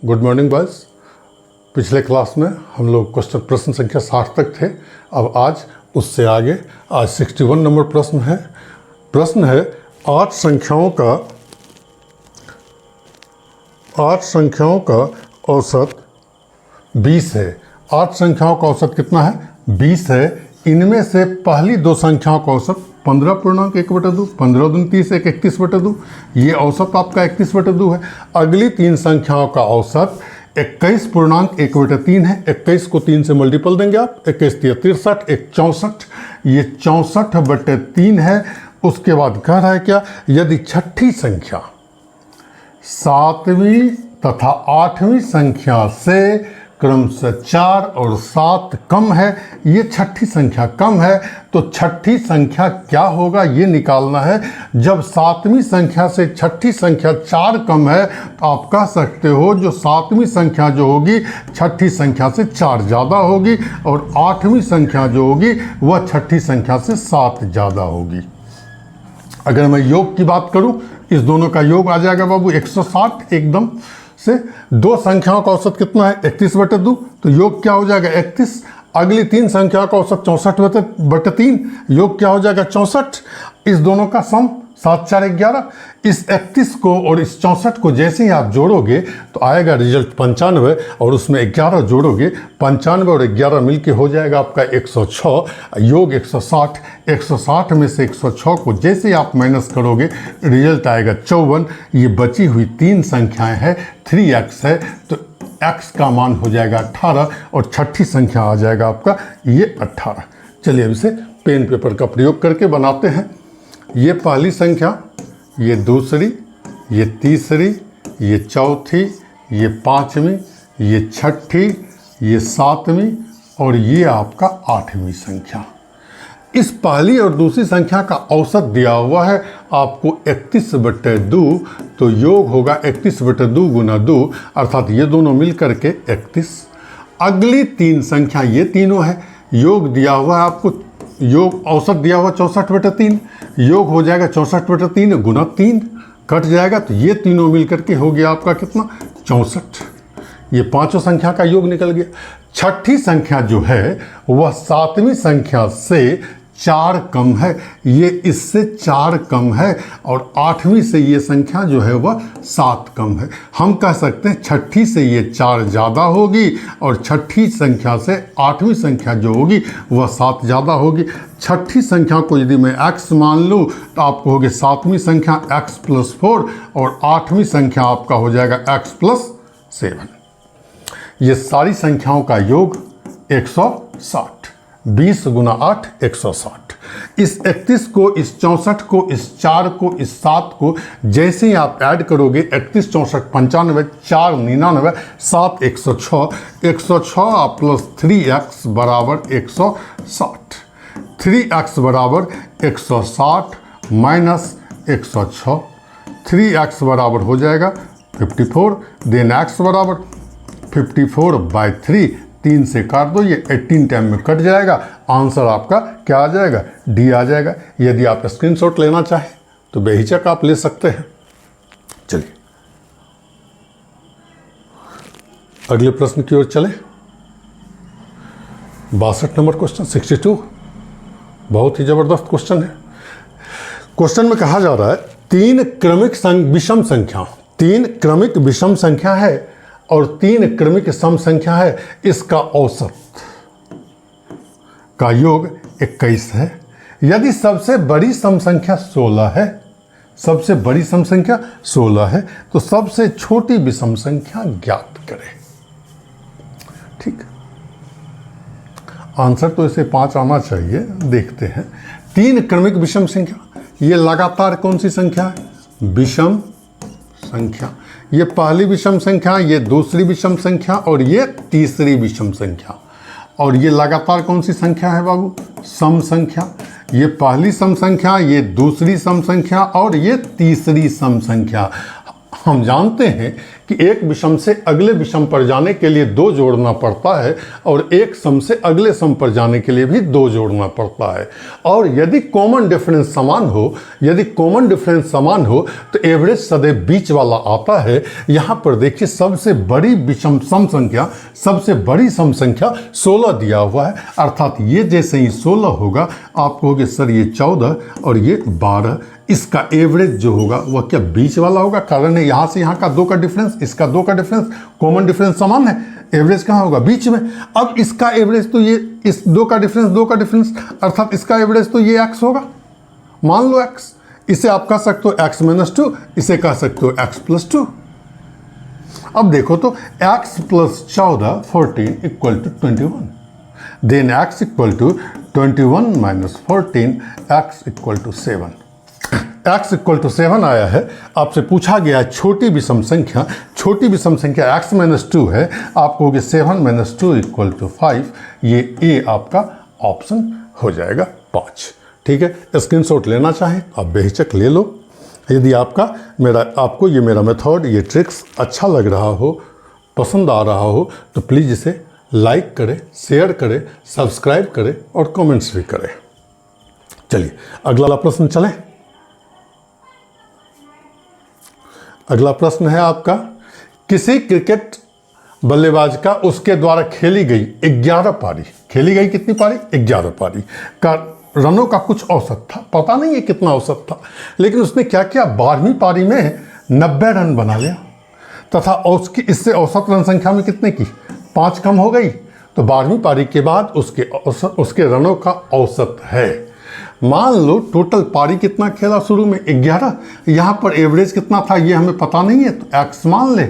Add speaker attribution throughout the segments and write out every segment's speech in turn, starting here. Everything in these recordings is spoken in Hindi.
Speaker 1: Good morning boys. पिछले क्लास में हम लोग प्रश्न संख्या 60 तक थे। अब आज उससे आगे आज 61 नंबर प्रश्न है। प्रश्न है 8 संख्याओं का औसत 20 है। 8 संख्याओं का औसत कितना है? 20 है। इनमें से पहली 2 संख्याओं का औसत 15.1/2, 15 दूनी 30, 31/2। ये औसत आपका 31/2 है। अगली 3 संख्याओं का औसत 21.1/3 है। 21 को 3 से मल्टीपल देंगे आप, 21 × 63, 1 64, ये 64/3 है। उसके बाद कह रहा है क्या? यदि छठी संख्या 7वीं तथा 8वीं संख्या से क्रमशः 4 और 7 कम है, ये छठी संख्या कम है, तो छठी संख्या क्या होगा ये निकालना है। जब 7वीं संख्या से छठी संख्या 4 कम है तो आप कह सकते हो जो 7वीं संख्या जो होगी छठी संख्या से 4 ज़्यादा होगी, और 8वीं संख्या जो होगी वह छठी संख्या से 7 ज़्यादा होगी। अगर मैं योग की बात करूं, इस दोनों का योग आ जाएगा बाबू 160 एकदम से। 2 संख्याओं का औसत कितना है? 31/2, तो योग क्या हो जाएगा? 31। अगली 3 संख्याओं का औसत 64/3, योग क्या हो जाएगा? 64। इस दोनों का सम 7 × 4 = 11। इस 31 को और इस 64 को जैसे ही आप जोड़ोगे तो आएगा रिजल्ट 95, और उसमें 11 जोड़ोगे, 95 और 11 मिलके हो जाएगा आपका 106, योग 160। 160 में से 106 को जैसे ही आप माइनस करोगे रिजल्ट आएगा 54। ये बची हुई 3 संख्याएं हैं, 3x है, तो x का मान हो जाएगा 18, और छठी संख्या आ जाएगा आपका ये 18। चलिए अब इसे पेन पेपर का प्रयोग करके बनाते हैं। ये पहली संख्या, ये दूसरी, ये तीसरी, ये चौथी, ये 5वीं, ये छठी, ये 7वीं, और ये आपका 8वीं संख्या। इस पहली और दूसरी संख्या का औसत दिया हुआ है आपको 31/2, तो योग होगा 31/2 × 2, अर्थात ये दोनों मिल करके 31। अगली 3 संख्या ये तीनों है, योग दिया हुआ है आपको, योग औसत दिया हुआ 64/3, योग हो जाएगा 64/3 × 3, कट जाएगा, तो ये तीनों मिल करके हो गया आपका कितना? 64। ये 5 संख्या का योग निकल गया। छठी संख्या जो है वह 7वीं संख्या से 4 कम है, ये इससे 4 कम है, और 8वीं से ये संख्या जो है वह 7 कम है। हम कह सकते हैं छठी से ये 4 ज़्यादा होगी, और छठी संख्या से 8वीं संख्या जो होगी वह 7 ज़्यादा होगी। छठी संख्या को यदि मैं x मान लूँ तो आपको होगी 7वीं संख्या x + 4, और 8वीं संख्या आपका हो जाएगा x + 7। ये सारी संख्याओं का योग 160। 20 × 8 160। इस 31 को, इस 64 को, इस 4 को, इस 7 को जैसे ही आप ऐड करोगे 31 64 95, 4 99, 7 106, 106 + 3x = 160। 3x = 160 - 106, 3x बराबर हो जाएगा 54, देन x = 54/3, 3 से काट दो, ये 18 टाइम में कट जाएगा। आंसर आपका क्या आ जाएगा? डी आ जाएगा। यदि आप स्क्रीनशॉट लेना चाहें तो बेहिचक आप ले सकते हैं। चलिए अगले प्रश्न की ओर चले। 62 नंबर क्वेश्चन, 62, बहुत ही जबरदस्त क्वेश्चन है। क्वेश्चन में कहा जा रहा है 3 क्रमिक विषम संख्या, 3 क्रमिक विषम संख्या है और 3 क्रमिक सम संख्या है, इसका औसत का योग 21 है। यदि सबसे बड़ी सम संख्या 16 है, सबसे बड़ी सम संख्या 16 है, तो सबसे छोटी विषम संख्या ज्ञात करें। ठीक, आंसर तो इसे 5 आना चाहिए। देखते हैं। 3 क्रमिक विषम संख्या, ये लगातार कौन सी संख्या है? विषम संख्या। ये पहली विषम संख्या, ये दूसरी विषम संख्या, और ये तीसरी विषम संख्या। और ये लगातार कौन सी संख्या है बाबू? सम संख्या। ये पहली सम संख्या, ये दूसरी सम संख्या, और ये तीसरी सम संख्या। हम जानते हैं कि एक विषम से अगले विषम पर जाने के लिए 2 जोड़ना पड़ता है और एक सम से अगले सम पर जाने के लिए भी 2 जोड़ना पड़ता है। और यदि कॉमन डिफरेंस समान हो तो एवरेज सदैव बीच वाला आता है। यहाँ पर देखिए सबसे बड़ी विषम सम संख्या, सबसे बड़ी सम संख्या 16 दिया हुआ है, अर्थात ये जैसे ही 16 होगा आप कहोगे सर ये 14 और ये 12, इसका एवरेज जो होगा वह क्या बीच वाला होगा? कारण है यहाँ से यहाँ का 2 का डिफरेंस, इसका 2 का डिफरेंस, कॉमन डिफरेंस समान है, एवरेज कहाँ होगा? बीच में। अब इसका एवरेज तो ये, इस 2 का डिफरेंस अर्थात इसका एवरेज तो ये x होगा, मान लो x। इसे आप कह सकते हो x - 2, इसे कह सकते हो x + 2। अब देखो तो x + 14 14 = 21, then x = 21 - 14, x = 7। x = 7 आया है। आपसे पूछा गया छोटी विषम संख्या x - 2 है। आप कहोगे 7 - 2 = 5, ये ए आपका ऑप्शन हो जाएगा 5। ठीक है, स्क्रीनशॉट लेना चाहें आप बेहिचक ले लो। यदि आपको ये मेरा मेथड, ये ट्रिक्स अच्छा लग रहा हो, पसंद आ रहा हो तो प्लीज़ इसे लाइक करें, शेयर करें, सब्सक्राइब करें और कमेंट्स भी करें। चलिए अगला प्रश्न चलें। अगला प्रश्न है आपका, किसी क्रिकेट बल्लेबाज का उसके द्वारा खेली गई 11 पारी, खेली गई कितनी पारी? 11 पारी का रनों का कुछ औसत था, पता नहीं है कितना औसत था, लेकिन उसने क्या किया, 12वीं पारी में 90 रन बना लिया तथा उसकी इससे औसत रन संख्या में कितने की 5 कम हो गई। तो 12वीं पारी के बाद उसके रनों का औसत है, मान लो टोटल पारी कितना खेला शुरू में 11, यहाँ पर एवरेज कितना था ये हमें पता नहीं है तो x मान ले।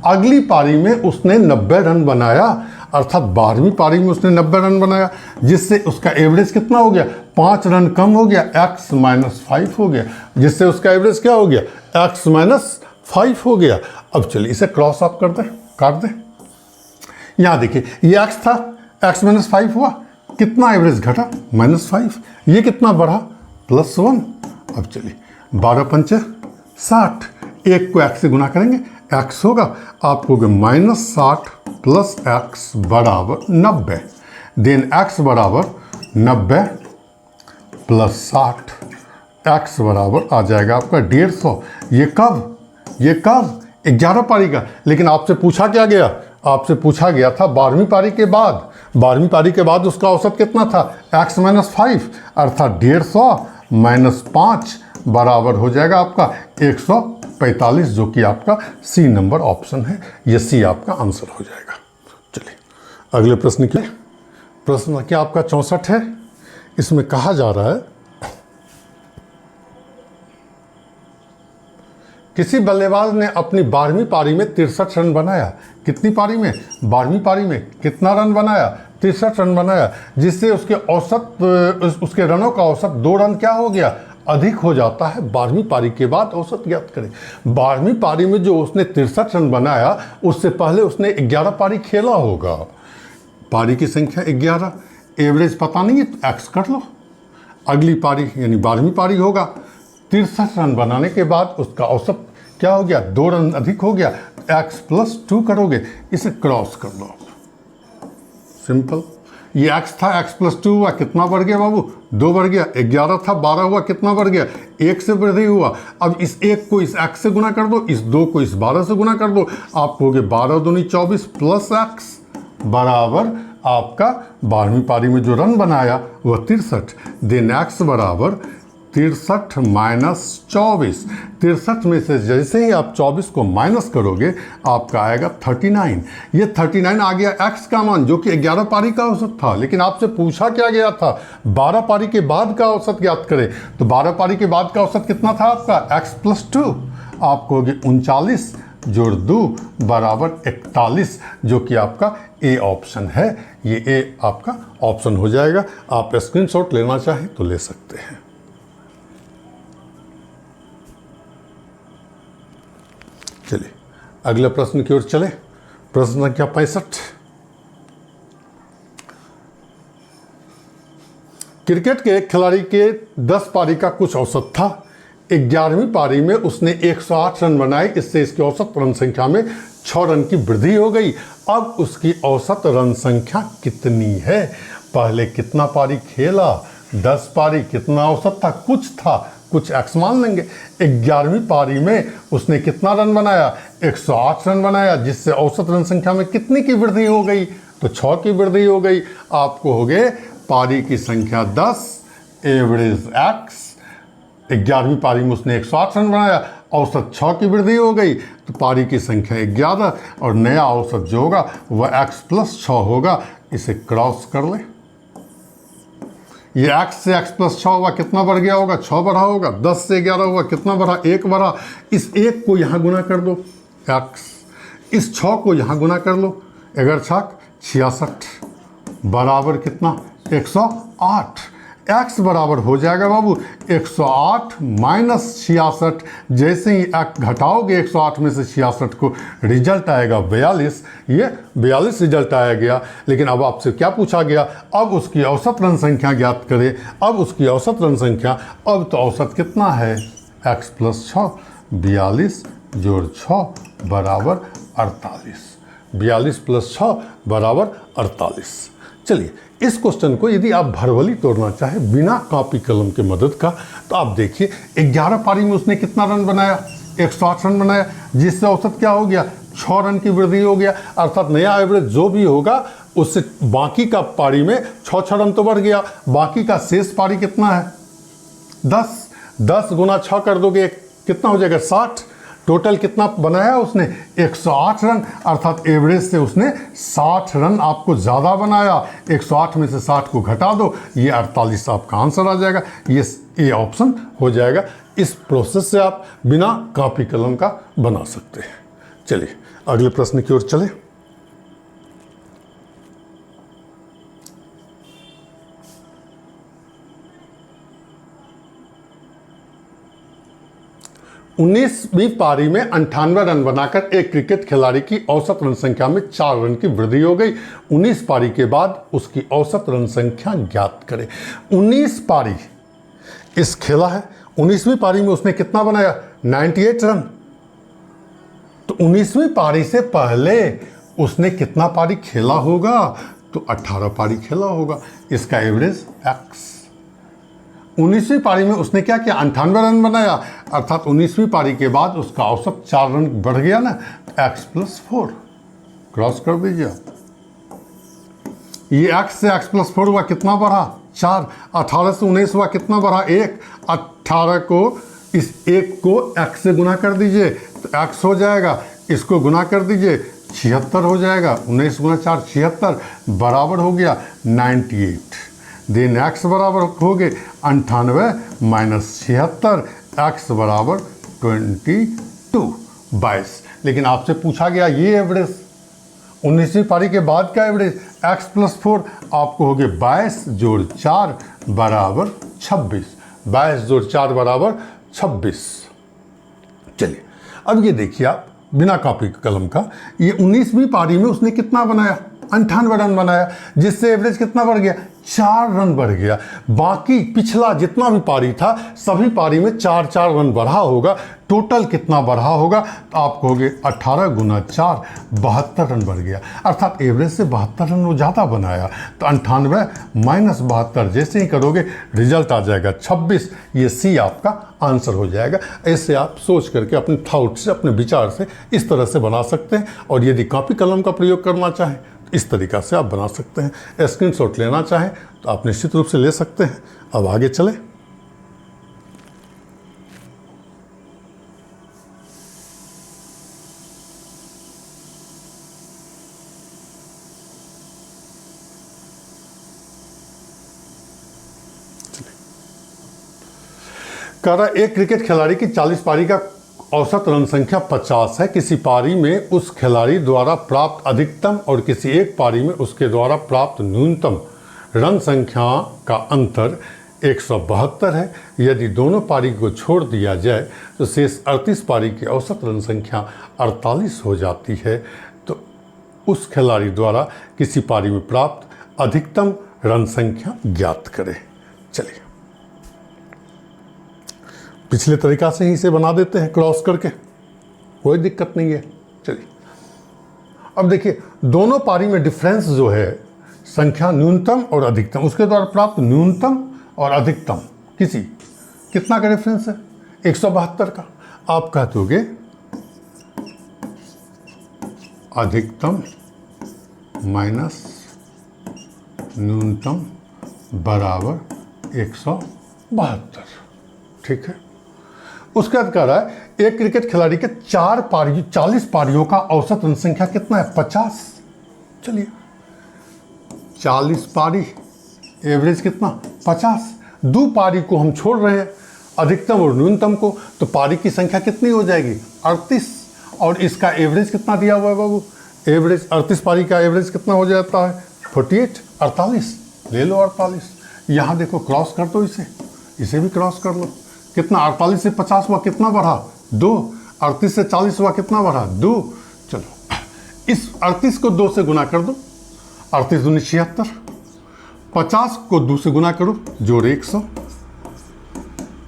Speaker 1: अगली पारी में उसने 90 रन बनाया, अर्थात 12वीं पारी में उसने 90 रन बनाया, जिससे उसका एवरेज कितना हो गया, 5 रन कम हो गया, x - 5 हो गया, जिससे उसका एवरेज क्या हो गया, x - 5 हो गया। अब चलिए इसे क्रॉस ऑफ कर दें, काट दें। यहाँ देखिए ये x था, x - 5 हुआ, कितना एवरेज घटा, -5, ये कितना बढ़ा, +1। अब चलिए 12 × 5 = 60, एक को x से गुना करेंगे x होगा, आप कहोगे -60 + x = 90, देन x = 90 + 60, x बराबर आ जाएगा आपका 150। ये कब 11 पारी का। लेकिन आपसे पूछा क्या गया, आपसे पूछा गया था 12वीं पारी के बाद, 12वीं पारी के बाद उसका औसत कितना था, x - 5, अर्थात 150 - 5 बराबर हो जाएगा आपका 145, जो कि आपका सी नंबर ऑप्शन है, ये सी आपका आंसर हो जाएगा। चलिए अगले प्रश्न के, प्रश्न क्या आपका 64 है। इसमें कहा जा रहा है, किसी बल्लेबाज ने अपनी 12वीं पारी में 63 रन बनाया। कितनी पारी में, 12वीं पारी में कितना रन बनाया, 63 रन बनाया, जिससे उसके रनों का औसत 2 रन क्या हो गया, अधिक हो जाता है। 12वीं पारी के बाद औसत ज्ञात करें। 12वीं पारी में जो उसने 63 रन बनाया, उससे पहले उसने 11 पारी खेला होगा, पारी की संख्या 11, एवरेज पता नहीं है तो x कर लो। अगली पारी यानी 12वीं पारी होगा, 63 रन बनाने के बाद उसका औसत क्या हो गया, 2 रन अधिक हो गया, x + 2 करोगे, इसे क्रॉस कर लो, सिंपल। ये x था, x + 2 हुआ, कितना बढ़ गया बाबू, 2 बढ़ गया, 11 था 12 हुआ, कितना बढ़ गया, 1 से वृद्धि हुआ। अब इस 1 को इस x से गुना कर दो, इस 2 को इस 12 से गुना कर दो, आप कहोगे 12 दूनी 24 + x बराबर आपका 12वीं पारी में जो रन बनाया वह 63, देन x बराबर 63 - 24, 63 में से जैसे ही आप 24 को माइनस करोगे आपका आएगा 39। ये 39 आ गया x का मान, जो कि 11 पारी का औसत था। लेकिन आपसे पूछा क्या गया था, 12 पारी के बाद का औसत ज्ञात करें। तो 12 पारी के बाद का औसत कितना था आपका, x + 2, आप कहोगे 39 जोड़ 2 बराबर 41, जो कि आपका ए ऑप्शन है। ये ए आपका ऑप्शन हो जाएगा। आप स्क्रीनशॉट लेना चाहें तो ले सकते हैं। चलिए अगले प्रश्न की ओर चले। प्रश्न संख्या 65। क्रिकेट के एक खिलाड़ी के 10 पारी का कुछ औसत था। 11वीं पारी में उसने 108 रन बनाए, इससे इसकी औसत रन संख्या में 6 रन की वृद्धि हो गई। अब उसकी औसत रन संख्या कितनी है? पहले कितना पारी खेला? 10 पारी। कितना औसत था? कुछ था, कुछ एक्स मान लेंगे। 11वीं पारी में उसने कितना रन बनाया? 108 रन बनाया, जिससे औसत रन संख्या में कितनी की वृद्धि हो गई? तो 6 की वृद्धि हो गई। आपको हो गए पारी की संख्या 10, एवरेज एक्स। 11वीं पारी में उसने 108 रन बनाया, औसत 6 की वृद्धि हो गई, तो पारी की संख्या 11 और नया औसत जो होगा वह x प्लस 6 होगा। इसे क्रॉस कर ले। ये x से x प्लस 6 हुआ, कितना बढ़ गया होगा? 6 बढ़ा होगा। 10 से 11 हुआ, कितना बढ़ा? 1 बढ़ा। इस 1 को यहाँ गुना कर दो x, इस 6 को यहाँ गुना कर लो, 11 छक 66 बराबर कितना? 108। x बराबर हो जाएगा बाबू 108 माइनस 66। जैसे ही x घटाओगे 108 में से 66 को, रिजल्ट आएगा 42। ये 42 रिजल्ट आया गया। लेकिन अब आपसे क्या पूछा गया? अब उसकी औसत रन संख्या ज्ञात करें। अब उसकी औसत रन संख्या, अब तो औसत कितना है? x प्लस 6, 42 जोड़ 6 बराबर 48। 42 प्लस 6 बराबर 48। चलिए, इस क्वेश्चन को यदि आप भरवली तोड़ना चाहें बिना कॉपी कलम के मदद का, तो आप देखिए 11 पारी में उसने कितना रन बनाया? 108 रन बनाया, जिससे औसत क्या हो गया? 6 रन की वृद्धि हो गया। अर्थात नया एवरेज जो भी होगा उससे बाकी का पारी में 6 रन तो बढ़ गया। बाकी का शेष पारी कितना है? 10 गुना 6 कर दोगे कितना हो जाएगा? 60। टोटल कितना बनाया उसने? 108 रन। अर्थात एवरेज से उसने 60 रन आपको ज़्यादा बनाया। 108 में से 60 को घटा दो, ये 48 आपका आंसर आ जाएगा। ये ऑप्शन हो जाएगा। इस प्रोसेस से आप बिना कॉपी कलम का बना सकते हैं। चलिए अगले प्रश्न की ओर चले। उन्नीसवीं पारी में 98 रन बनाकर एक क्रिकेट खिलाड़ी की औसत रन संख्या में 4 रन की वृद्धि हो गई। 19 पारी के बाद उसकी औसत रन संख्या ज्ञात करें। 19 पारी इस खेला है। 19वीं पारी में उसने कितना बनाया? 98 रन। तो 19वीं पारी से पहले उसने कितना पारी खेला होगा? तो 18 पारी खेला होगा। इसका एवरेज x। 19वीं पारी में उसने क्या किया? 98 रन बनाया। अर्थात 19वीं पारी के बाद उसका औसत 4 रन बढ़ गया ना, x प्लस 4 क्रॉस कर दीजिए। ये x से x प्लस 4 हुआ, कितना बढ़ा? 4। 18 से 19 हुआ, कितना बढ़ा? 1। 18 को, इस 1 को x से गुना कर दीजिए तो x हो जाएगा। इसको गुना कर दीजिए, 76 हो जाएगा। 19 गुना 4 76 बराबर हो गया 98। देन x बराबर हो गए 98 माइनस 76, x बराबर 22। लेकिन आपसे पूछा गया ये एवरेज 19वीं पारी के बाद का एवरेज x प्लस 4, आपको हो गए 22 जोड़ 4 बराबर 26। 22 जोड़ 4 बराबर 26। चलिए अब ये देखिए आप बिना कॉपी कलम का, ये 19वीं पारी में उसने कितना बनाया? 98 रन बनाया, जिससे एवरेज कितना बढ़ गया? 4 रन बढ़ गया। बाकी पिछला जितना भी पारी था सभी पारी में 4 रन बढ़ा होगा। टोटल कितना बढ़ा होगा? तो आपको हो गए 18 गुना 4 72 रन बढ़ गया। अर्थात एवरेज से 72 रन वो ज़्यादा बनाया। तो 98 माइनस 72 जैसे ही करोगे रिजल्ट आ जाएगा 26। ये सी आपका आंसर हो जाएगा। ऐसे आप सोच करके अपने थाउट से, अपने विचार से इस तरह से बना सकते हैं। और यदि कॉपी कलम का प्रयोग करना चाहें इस तरीक़ा से आप बना सकते हैं। स्क्रीनशॉट लेना चाहें तो आप निश्चित रूप से ले सकते हैं। अब आगे चलें। कह रहा एक क्रिकेट खिलाड़ी की 40 पारी का औसत रन संख्या 50 है। किसी पारी में उस खिलाड़ी द्वारा प्राप्त अधिकतम और किसी एक पारी में उसके द्वारा प्राप्त न्यूनतम रन संख्या का अंतर 172 है। यदि दोनों पारी को छोड़ दिया जाए तो शेष 38 पारी की औसत रन संख्या 48 हो जाती है। तो उस खिलाड़ी द्वारा किसी पारी में प्राप्त अधिकतम रन संख्या ज्ञात करें। चलिए पिछले तरीका से ही इसे बना देते हैं क्रॉस करके, कोई दिक्कत नहीं है। चलिए अब देखिए दोनों पारी में डिफरेंस जो है संख्या न्यूनतम और अधिकतम, उसके द्वारा प्राप्त न्यूनतम और अधिकतम कितना का डिफरेंस है 172 का। आप कहते होगे अधिकतम माइनस न्यूनतम बराबर 172, ठीक है। उसके बाद कह रहा है एक क्रिकेट खिलाड़ी के 40 पारियों का औसत रन संख्या कितना है 50। चलिए 40 पारी एवरेज कितना 50, 2 पारी को हम छोड़ रहे हैं अधिकतम और न्यूनतम को, तो पारी की संख्या कितनी हो जाएगी 38, और इसका एवरेज कितना दिया हुआ है बाबू, एवरेज 38 पारी का एवरेज कितना हो जाता है 48, 48 ले लो 48। यहाँ देखो क्रॉस कर दो इसे भी क्रॉस कर लो, कितना 48 से 50 हुआ कितना बढ़ा 2, 38 से 40 हुआ कितना बढ़ा 2। चलो इस 38 को 2 से गुना कर दो, 38 दूनी 76, 50 को 2 से गुना करो जोड़ 100,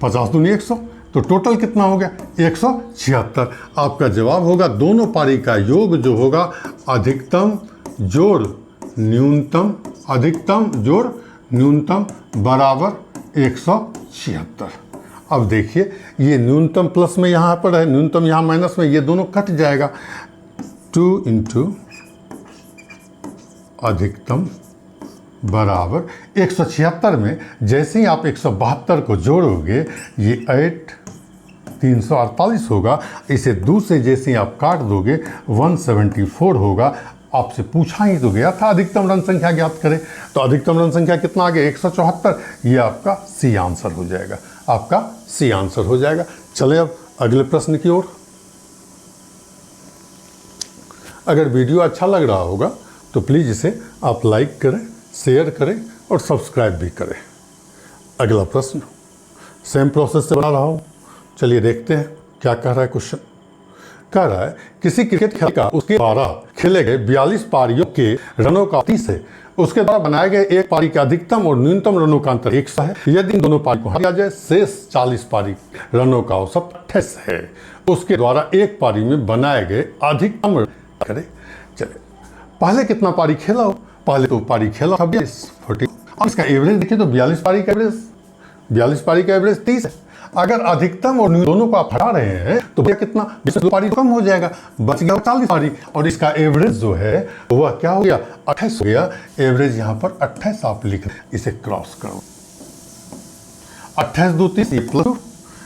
Speaker 1: 50 दूनी 100, तो टोटल कितना हो गया 176। आपका जवाब होगा दोनों पारी का योग जो होगा अधिकतम जोड़ न्यूनतम, अधिकतम जोड़ न्यूनतम बराबर 176। अब देखिए ये न्यूनतम प्लस में यहाँ पर है, न्यूनतम यहाँ माइनस में, ये दोनों कट जाएगा। 2 इंटू अधिकतम बराबर 176 में जैसे ही आप 172 को जोड़ोगे ये 348 होगा, इसे 2 से जैसे ही आप काट दोगे 174 होगा। आपसे पूछा ही तो गया था अधिकतम रन संख्या ज्ञात करें, तो अधिकतम रन संख्या कितना आ गया 174, ये आपका सी आंसर हो जाएगा, आपका सी आंसर हो जाएगा। चले अब अगले प्रश्न की ओर। अगर वीडियो अच्छा लग रहा होगा तो प्लीज़ इसे आप लाइक करें, शेयर करें और सब्सक्राइब भी करें। अगला प्रश्न सेम प्रोसेस से बना रहा हूँ, चलिए देखते हैं क्या कह रहा है क्वेश्चन। कह रहा है किसी क्रिकेट खिलाड़ी का उसके द्वारा खेले गए 42 पारियों के रनों का 30 है, उसके द्वारा बनाए गए एक पारी का अधिकतम और न्यूनतम रनों का अंतर 100 है। यदि इन दोनों पारी को हटा जाए शेष 40 पारी रनों का औसत 28 है, उसके द्वारा एक पारी में बनाए गए अधिकतम करें। चले पहले कितना पारी खेला हो, पहले तो पारी खेला था 40, और इसका एवरेज देखिए तो 42 पारी का एवरेज 30 है। अगर अधिकतम और दोनों को आप हटा रहे हैं तो कितना 2 पारी कम हो जाएगा, बच गया 40 पारी, और इसका एवरेज जो है वह क्या हो गया 28 हो गया। एवरेज यहाँ पर 28 आप लिख रहे, इसे क्रॉस करो, 28 2 30 प्लस 2,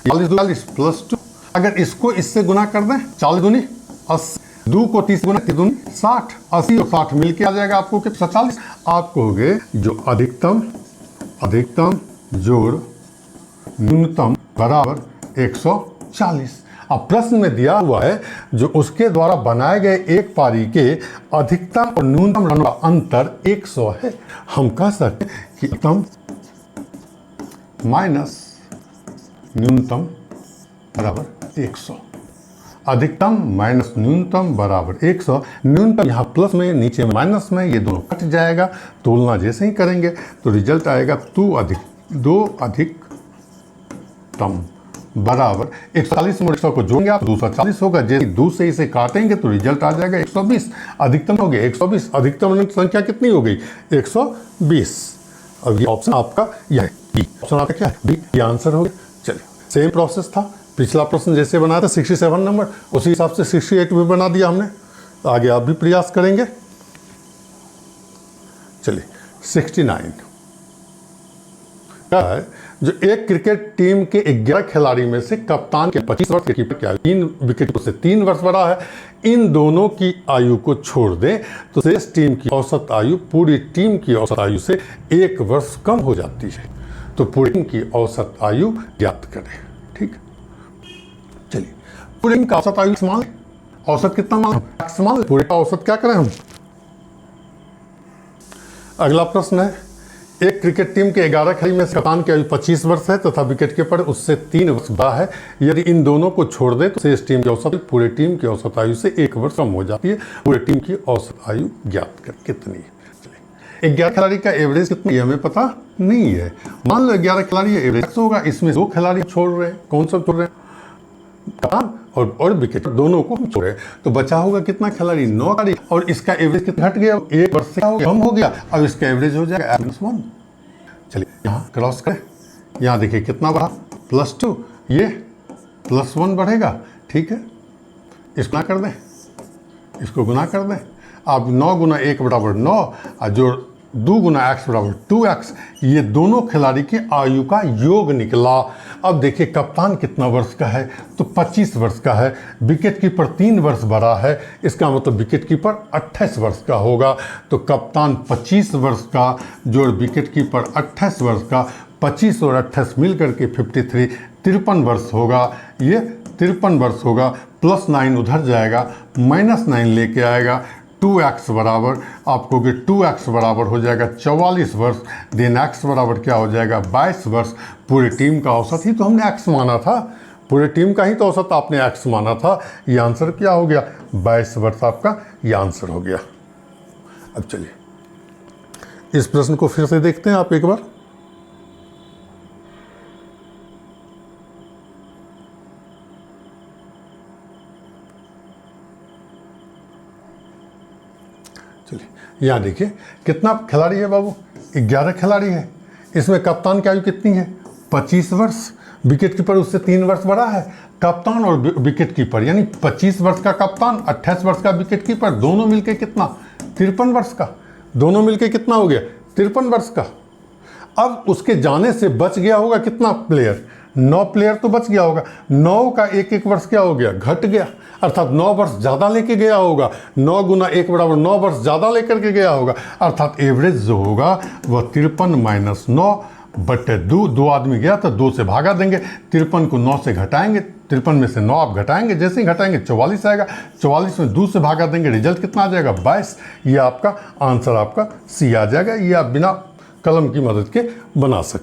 Speaker 1: 40 प्लस 2। अगर इसको इससे गुना कर दें 40 दूनी 80, 2 को 30 गुना 3 दूनी 60, 80 और 60 मिलके आ जाएगा आपको कितना 40। आपको हो गए जो अधिकतम जोड़ न्यूनतम बराबर 140। अब प्रश्न में दिया हुआ है जो उसके द्वारा बनाए गए एक पारी के अधिकतम और न्यूनतम रनों का अंतर 100 है। हम कह सकते हैं कि अधिकतम माइनस न्यूनतम बराबर 100, अधिकतम माइनस न्यूनतम बराबर 100। न्यूनतम यहाँ प्लस में, नीचे माइनस में, ये दोनों कट जाएगा। तुलना जैसे ही करेंगे तो रिजल्ट आएगा 2 अधिकतम बराबर 140 में 100 को जोड़ेंगे आप 240 होगा। जैसे 2 से इसे काटेंगे तो रिजल्ट आ जाएगा 120। अधिकतम हो गया 120, अधिकतम रन संख्या कितनी हो गई 120। अब ये ऑप्शन आपका यह है, बी ऑप्शन आपका क्या है, बी, ये आंसर हो गया। चलिए सेम प्रोसेस था, पिछला प्रश्न जैसे बनाया था 67 नंबर, उसी हिसाब से 68 भी बना दिया हमने। आगे आप भी प्रयास करेंगे। चलिए 69 क्या है, जो एक क्रिकेट टीम के 11 खिलाड़ी में से कप्तान के 25 वर्ष के कीपर की आयु 3 विकेट से 3 वर्ष बड़ा है, इन दोनों की आयु को छोड़ दें तो शेष टीम की औसत आयु पूरी टीम की औसत आयु से 1 वर्ष कम हो जाती है। तो पूरी टीम की औसत आयु ज्ञात करें। ठीक, चलिए पूरी टीम का औसत आयु मान लें, औसत कितना मान लें, पूरे का औसत क्या करें हम। अगला प्रश्न है, एक क्रिकेट टीम के 11 खिलाड़ी में से कप्तान की आयु 25 वर्ष है तथा विकेट कीपर उससे 3 वर्ष बड़ा है। यदि इन दोनों को छोड़ दें तो शेष टीम की औसत पूरे टीम की औसत आयु से 1 वर्ष कम हो जाती है। पूरे टीम की औसत आयु ज्ञात कर कितनी है। 11 खिलाड़ी का एवरेज कितना है हमें पता नहीं है। मान लो 11 खिलाड़ी एवरेज होगा, इसमें 2 खिलाड़ी छोड़ रहे हैं, कौन सा छोड़ रहे हैं, कप्तान और विकेट दोनों को छोड़े, तो बचा होगा कितना खिलाड़ी? 9 खिलाड़ी। और इसका एवरेज कितना घट गया? 1 वर्ष से कम हो गया। अब इसका एवरेज हो जाएगा -1। चलिए यहाँ क्रॉस करें, यहाँ देखिए कितना बढ़ा? +2। ये +1 बढ़ेगा। ठीक है, इसको गुना कर दें, इसको गुना कर दें। अब 9 गुना 1 बराबर 9, और जो 2 गुना x बराबर 2x। ये दोनों खिलाड़ी की आयु का योग निकला। अब देखिए कप्तान कितना वर्ष का है? तो 25 वर्ष का है। विकेट कीपर 3 वर्ष बड़ा है, इसका मतलब विकेट कीपर 28 वर्ष का होगा। तो कप्तान 25 वर्ष का जो विकेट कीपर 28 वर्ष का, 25 और 28 मिल करके 53, 53 वर्ष होगा। ये 53 वर्ष होगा। +9 उधर जाएगा, -9 लेके आएगा। 2x बराबर आपको कि 2x बराबर हो जाएगा 44 वर्ष। देन x बराबर क्या हो जाएगा? 22 वर्ष। पूरी टीम का औसत ही तो हमने x माना था, पूरे टीम का ही तो औसत आपने x माना था। ये आंसर क्या हो गया? 22 वर्ष आपका ये आंसर हो गया। अब चलिए इस प्रश्न को फिर से देखते हैं आप एक बार। चलिए यहाँ देखिए कितना खिलाड़ी है बाबू? 11 खिलाड़ी है। इसमें कप्तान की आयु कितनी है? 25 वर्ष। विकेट कीपर उससे 3 वर्ष बड़ा है। कप्तान और विकेट कीपर यानी 25 वर्ष का कप्तान, 28 वर्ष का विकेट कीपर, दोनों मिलके कितना? 53 वर्ष का। दोनों मिलके कितना हो गया? 53 वर्ष का। अब उसके जाने से बच गया होगा कितना प्लेयर? 9 प्लेयर तो बच गया होगा। 9 का 1-1 वर्ष क्या हो गया? घट गया। अर्थात 9 वर्ष ज़्यादा लेके गया होगा। 9 गुना 1 बराबर 9 वर्ष ज़्यादा लेकर के गया होगा। अर्थात एवरेज जो होगा वह 53 - 9 बटे 2। 2 आदमी गया तो 2 से भागा देंगे। 53 को 9 से घटाएंगे, 53 में से 9 आप घटाएंगे, जैसे ही घटाएंगे 44 आएगा। 44 में 2 से भागा देंगे, रिजल्ट कितना आ जाएगा? 22। ये आपका आंसर आपका सी आ जाएगा। ये आप बिना कलम की मदद के बना सकते हैं।